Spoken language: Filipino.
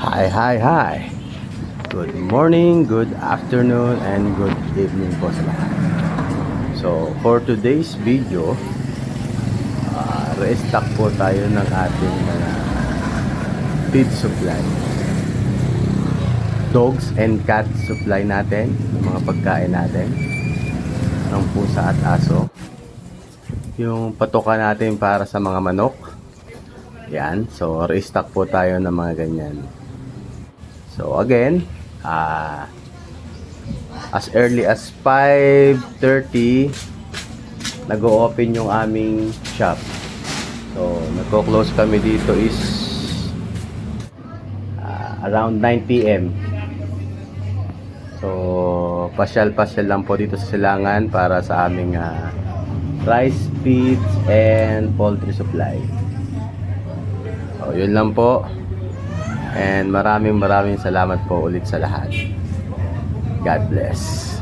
Hi, hi, hi. Good morning, good afternoon, and good evening po sa lahat. So, for today's video, restock po tayo ng ating mga feed supply. Dogs and cat supply natin, yung mga pagkain natin, ng pusa at aso. Yung patoka natin para sa mga manok. Yan, so restock po tayo ng mga ganyan. So again, as early as 5:30 nag-o-open yung aming shop. So nagko-close kami dito is around 9 PM. So pasyal-pasyal lang po dito sa Silangan para sa aming rice feeds and poultry supply. So yun lang po. And maraming salamat po ulit sa lahat. God bless.